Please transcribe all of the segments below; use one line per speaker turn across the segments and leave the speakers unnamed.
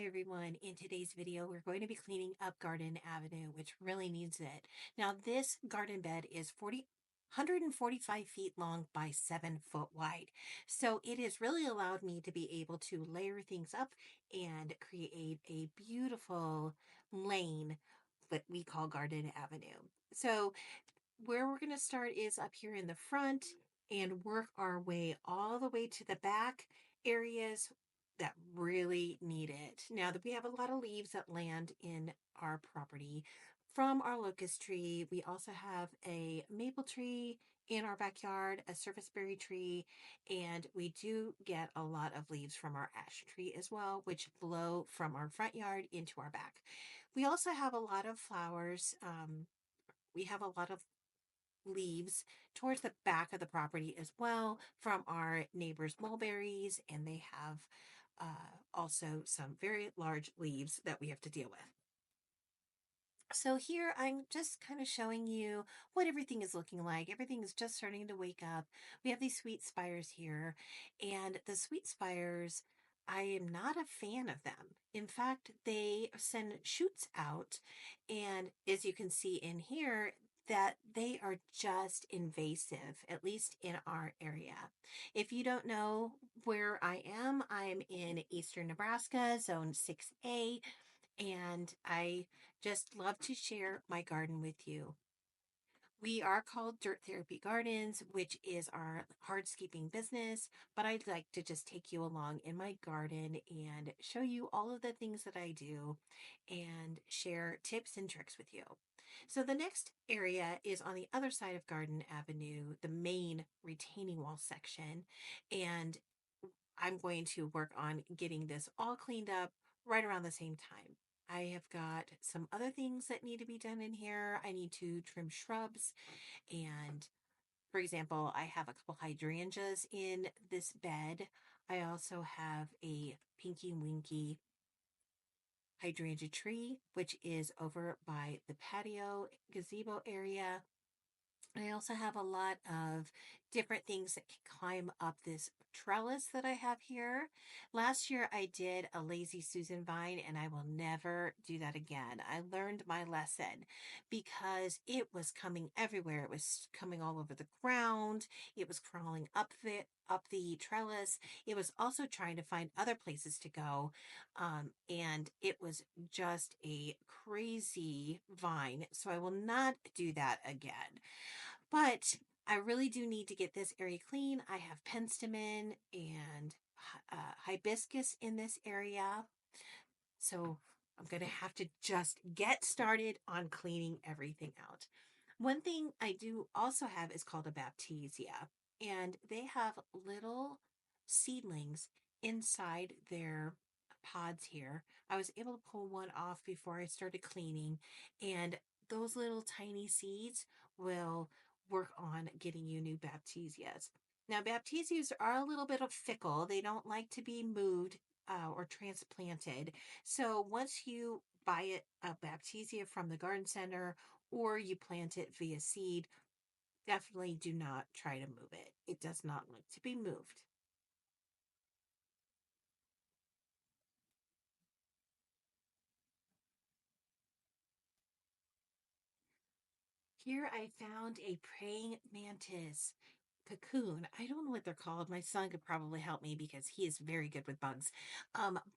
Hi everyone. In today's video, we're going to be cleaning up Garden Avenue, which really needs it. Now, this garden bed is 145 feet long by 7 foot wide. So it has really allowed me to be able to layer things up and create a beautiful lane that we call Garden Avenue. So where we're going to start is up here in the front and work our way all the way to the back areas that really need it. Now that we have a lot of leaves that land in our property from our locust tree, we also have a maple tree in our backyard, a surfaceberry tree, and we do get a lot of leaves from our ash tree as well, which blow from our front yard into our back. We also have a lot of flowers. We have a lot of leaves towards the back of the property as well from our neighbors' mulberries, and they have also some very large leaves that we have to deal with. So here I'm just kind of showing you what everything is looking like. Everything is just starting to wake up. We have these sweet spires here, and the sweet spires, I am not a fan of them. In fact, they send shoots out, and as you can see in here, that they are just invasive, at least in our area. If you don't know where I'm in eastern Nebraska, zone 6A, and I just love to share my garden with you. We are called Dirt Therapy Gardens, which is our hardscaping business, but I'd like to just take you along in my garden and show you all of the things that I do and share tips and tricks with you. So the next area is on the other side of Garden Avenue, the main retaining wall section, and I'm going to work on getting this all cleaned up right around the same time. I have got some other things that need to be done in here. I need to trim shrubs. And for example, I have a couple hydrangeas in this bed. I also have a pinky winky hydrangea tree, which is over by the patio gazebo area. I also have a lot of different things that can climb up this trellis that I have here. Last year I did a lazy Susan vine and I will never do that again. I learned my lesson because it was coming everywhere. It was coming all over the ground. It was crawling up the trellis. It was also trying to find other places to go. And it was just a crazy vine. So I will not do that again. But I really do need to get this area clean. I have penstemon and hibiscus in this area. So I'm going to have to just get started on cleaning everything out. One thing I do also have is called a baptisia, and they have little seedlings inside their pods here. I was able to pull one off before I started cleaning, and those little tiny seeds will work on getting you new baptisias. Now, baptisias are a little bit of fickle. They don't like to be moved or transplanted. So once you buy it, a baptisia from the garden center, or you plant it via seed, definitely do not try to move it. It does not like to be moved. Here I found a praying mantis cocoon. I don't know what they're called. My son could probably help me because he is very good with bugs.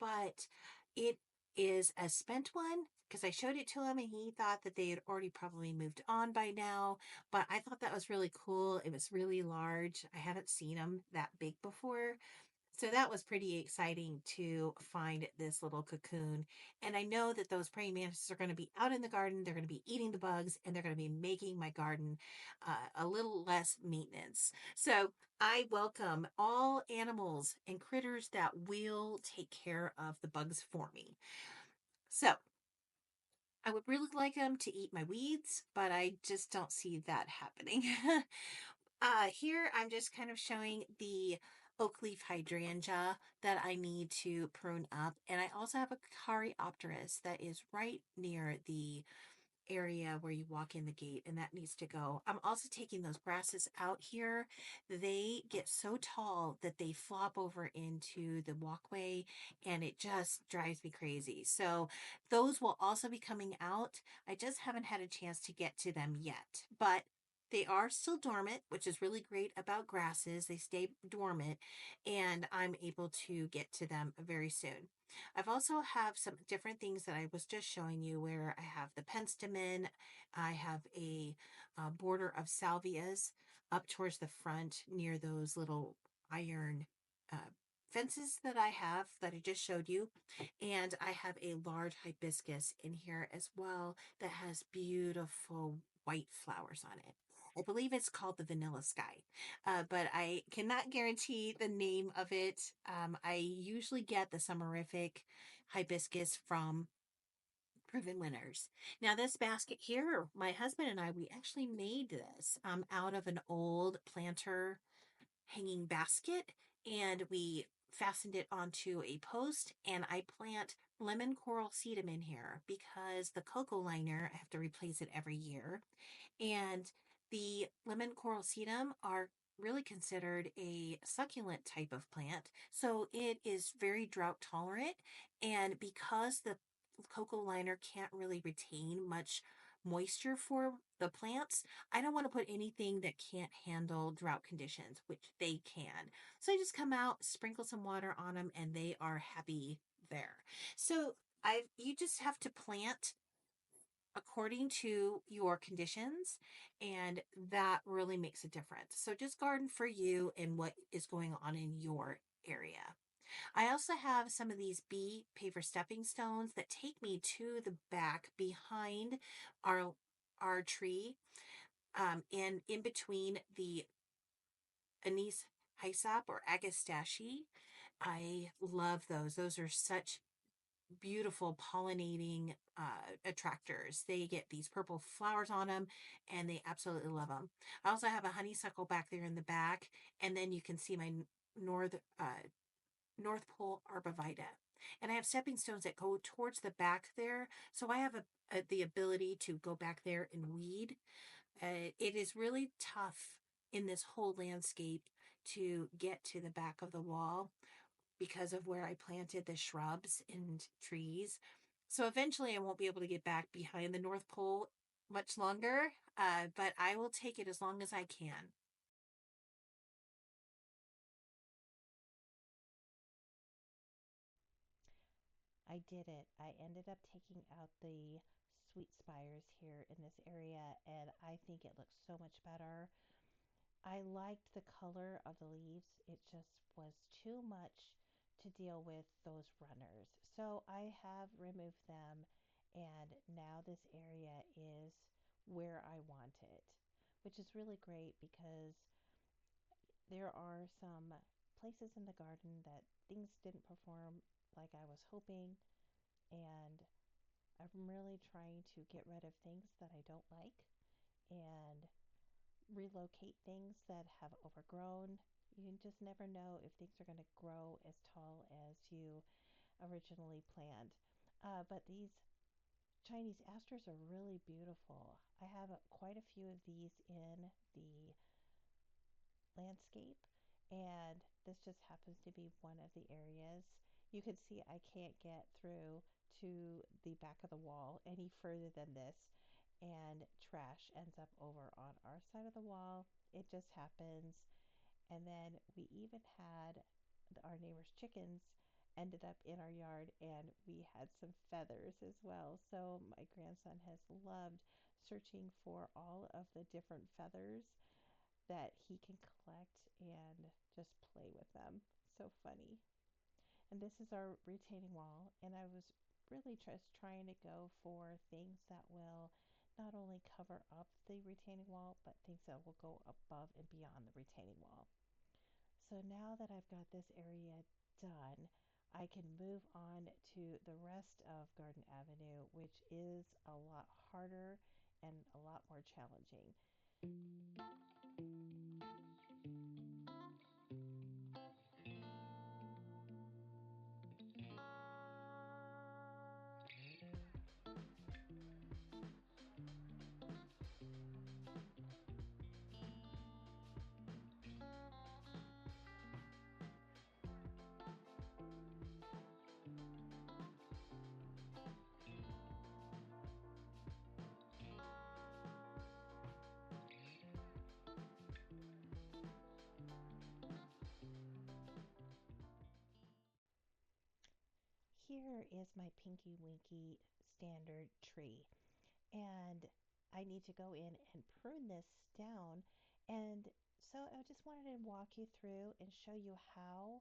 But it is a spent one because I showed it to him and he thought that they had already probably moved on by now. But I thought that was really cool. It was really large. I haven't seen them that big before. So that was pretty exciting to find this little cocoon. And I know that those praying mantises are going to be out in the garden. They're going to be eating the bugs and they're going to be making my garden a little less maintenance. So I welcome all animals and critters that will take care of the bugs for me. So I would really like them to eat my weeds, but I just don't see that happening. Here I'm just kind of showing the oak leaf hydrangea that I need to prune up. And I also have a Caryopteris that is right near the area where you walk in the gate, and that needs to go. I'm also taking those grasses out here. They get so tall that they flop over into the walkway, and it just drives me crazy. So those will also be coming out. I just haven't had a chance to get to them yet, but they are still dormant, which is really great about grasses. They stay dormant, and I'm able to get to them very soon. I've also have some different things that I was just showing you where I have the penstemon. I have a, border of salvias up towards the front near those little iron uh, fences that I have that I just showed you. And I have a large hibiscus in here as well that has beautiful white flowers on it. I believe it's called the Vanilla Sky, but I cannot guarantee the name of it. I usually get the summerific hibiscus from Proven Winners. Now, this basket here, my husband and I, we actually made this out of an old planter hanging basket, and we fastened it onto a post, and I plant lemon coral sedum in here because the cocoa liner, I have to replace it every year, and the lemon coral sedum are really considered a succulent type of plant. So it is very drought tolerant. And because the cocoa liner can't really retain much moisture for the plants, I don't want to put anything that can't handle drought conditions, which they can. So I just come out, sprinkle some water on them, and they are happy there. So you just have to plant according to your conditions, and that really makes a difference. So just garden for you and what is going on in your area. I also have some of these bee paver stepping stones that take me to the back behind our tree, and in between the anise hyssop or agastache. I love those. Those are such beautiful pollinating attractors. They get these purple flowers on them, and they absolutely love them. I also have a honeysuckle back there in the back, and then you can see my north North Pole arborvitae. And I have stepping stones that go towards the back there, so I have the ability to go back there and weed. It is really tough in this whole landscape to get to the back of the wall because of where I planted the shrubs and trees. So eventually I won't be able to get back behind the North Pole much longer, but I will take it as long as I can.
I did it. I ended up taking out the sweet spires here in this area, and I think it looks so much better. I liked the color of the leaves. It just was too much to deal with those runners. So I have removed them, and now this area is where I want it, which is really great because there are some places in the garden that things didn't perform like I was hoping, and I'm really trying to get rid of things that I don't like and relocate things that have overgrown. You just never know if things are going to grow as tall as you originally planned. But these Chinese asters are really beautiful. I have quite a few of these in the landscape, and this just happens to be one of the areas. You can see I can't get through to the back of the wall any further than this, and trash ends up over on our side of the wall. It just happens. And then we even had our neighbor's chickens ended up in our yard, and we had some feathers as well. So my grandson has loved searching for all of the different feathers that he can collect and just play with them. So funny. And this is our retaining wall, and I was really just trying to go for things that will not only cover up the retaining wall, but things that will go above and beyond the retaining wall. So now that I've got this area done, I can move on to the rest of Garden Avenue, which is a lot harder and a lot more challenging. here is my Pinky Winky standard tree, and I need to go in and prune this down. And so I just wanted to walk you through and show you how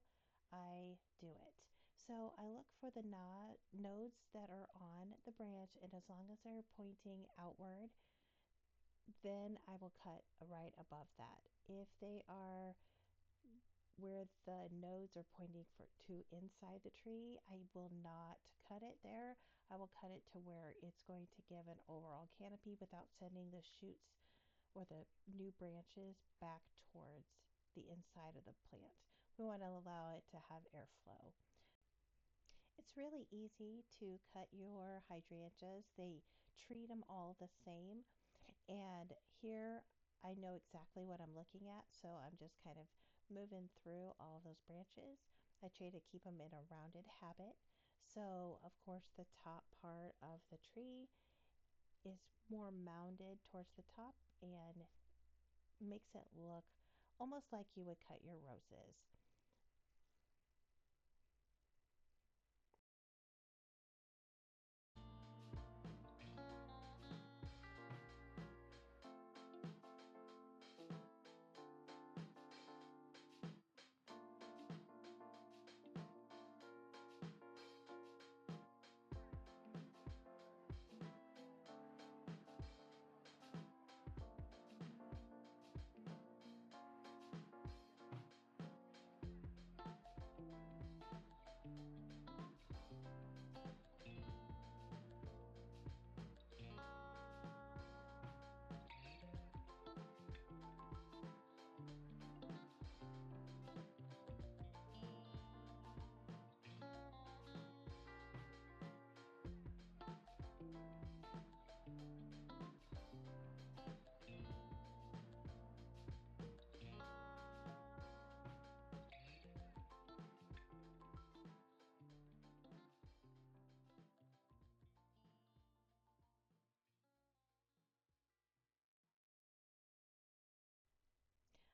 I do it. So I look for the nodes that are on the branch, and as long as they're pointing outward, then I will cut right above that. If they are where the nodes are pointing to inside the tree, I will not cut it there. I will cut it to where it's going to give an overall canopy without sending the shoots or the new branches back towards the inside of the plant. We want to allow it to have airflow. It's really easy to cut your hydrangeas. They treat them all the same. And here I know exactly what I'm looking at, so I'm just kind of moving through all of those branches. I try to keep them in a rounded habit. So, of course, the top part of the tree is more mounded towards the top and makes it look almost like you would cut your roses.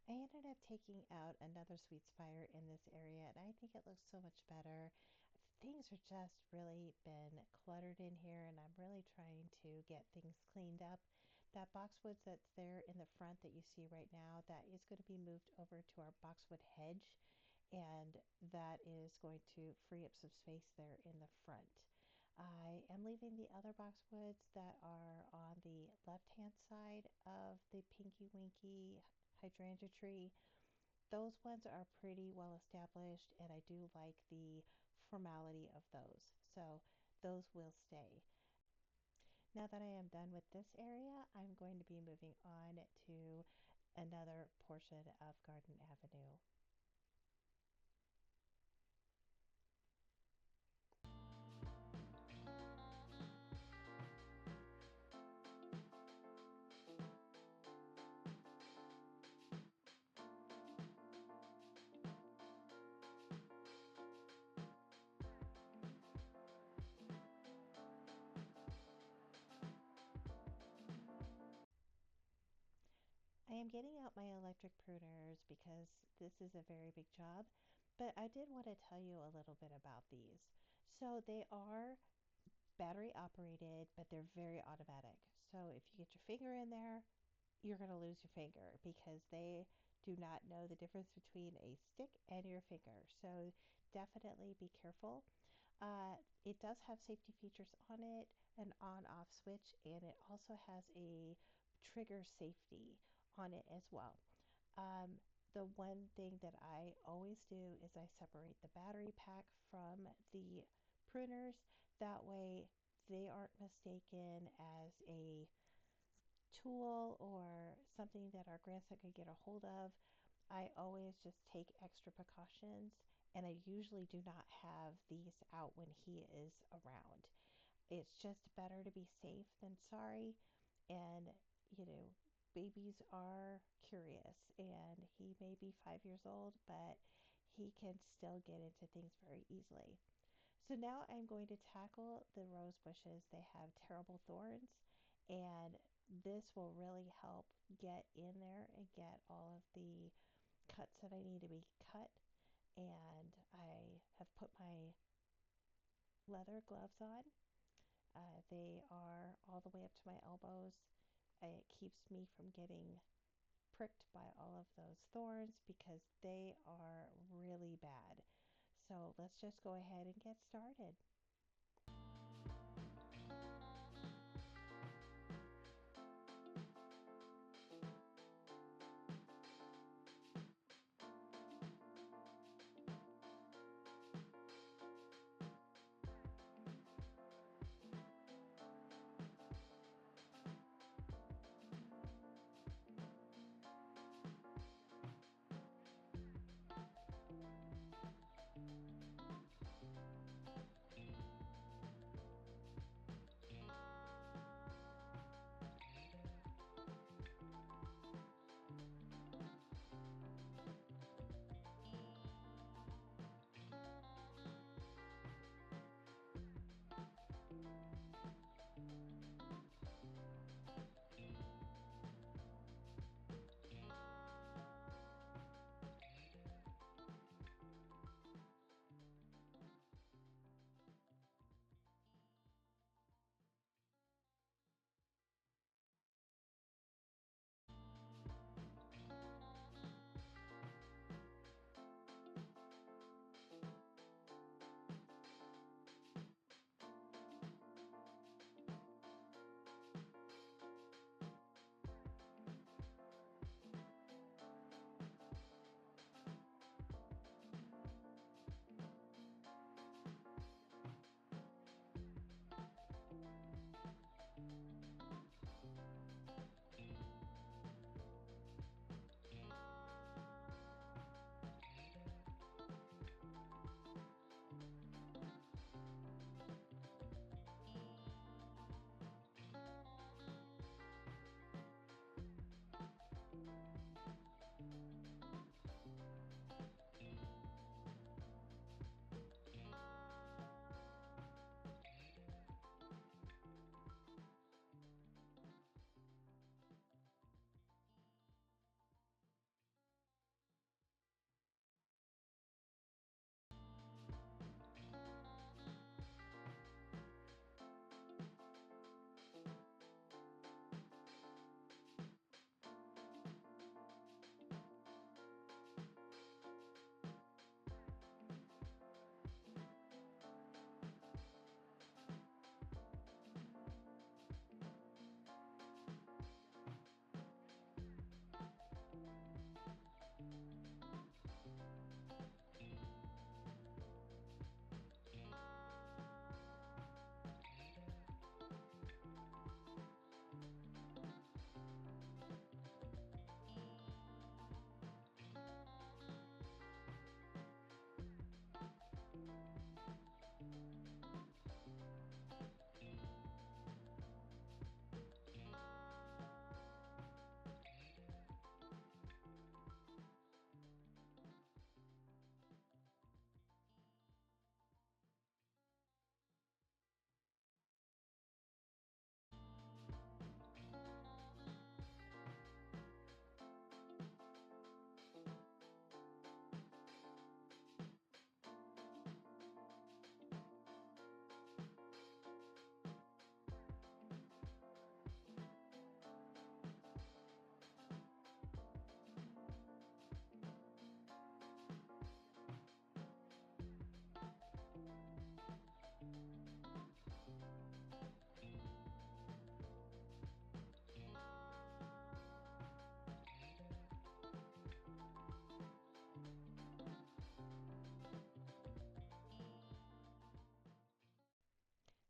I ended up taking out another sweet spire in this area, and I think it looks so much better. Things are just really been cluttered in here, and I'm really trying to get things cleaned up. That boxwood that's there in the front that you see right now, that is going to be moved over to our boxwood hedge, and that is going to free up some space there in the front. I am leaving the other boxwoods that are on the left hand side of the Pinky Winky hydrangea tree. Those ones are pretty well established, and I do like the formality of those. So those will stay. Now that I am done with this area, I'm going to be moving on to another portion of Garden Avenue. I am getting out my electric pruners because this is a very big job, but I did want to tell you a little bit about these. So they are battery operated, but they're very automatic. So if you get your finger in there, you're going to lose your finger because they do not know the difference between a stick and your finger. So definitely be careful. It does have safety features on it, an on off switch, and it also has a trigger safety on it as well. Um, the one thing that I always do is I separate the battery pack from the pruners. That way they aren't mistaken as a tool or something that our grandson could get a hold of. I always just take extra precautions, and I usually do not have these out when he is around. It's just better to be safe than sorry. And, you know, babies are curious, and he may be 5 years old, but he can still get into things very easily. So now I'm going to tackle the rose bushes. They have terrible thorns, and this will really help get in there and get all of the cuts that I need to be cut. And I have put my leather gloves on. They are all the way up to my elbows. It keeps me from getting pricked by all of those thorns because they are really bad. So let's just go ahead and get started.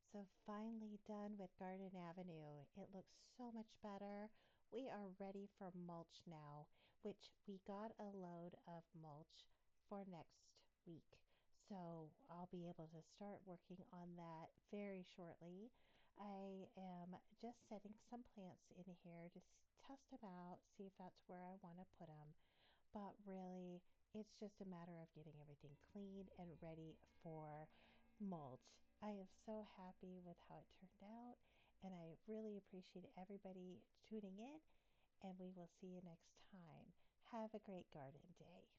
So finally done with Garden Avenue. It looks so much better. We are ready for mulch now, which we got a load of mulch for next week. So I'll be able to start working on that very shortly. I am just setting some plants in here to test them out, see if that's where I want to put them. But really, it's just a matter of getting everything clean and ready for mulch. I am so happy with how it turned out, and I really appreciate everybody tuning in, and we will see you next time. Have a great garden day.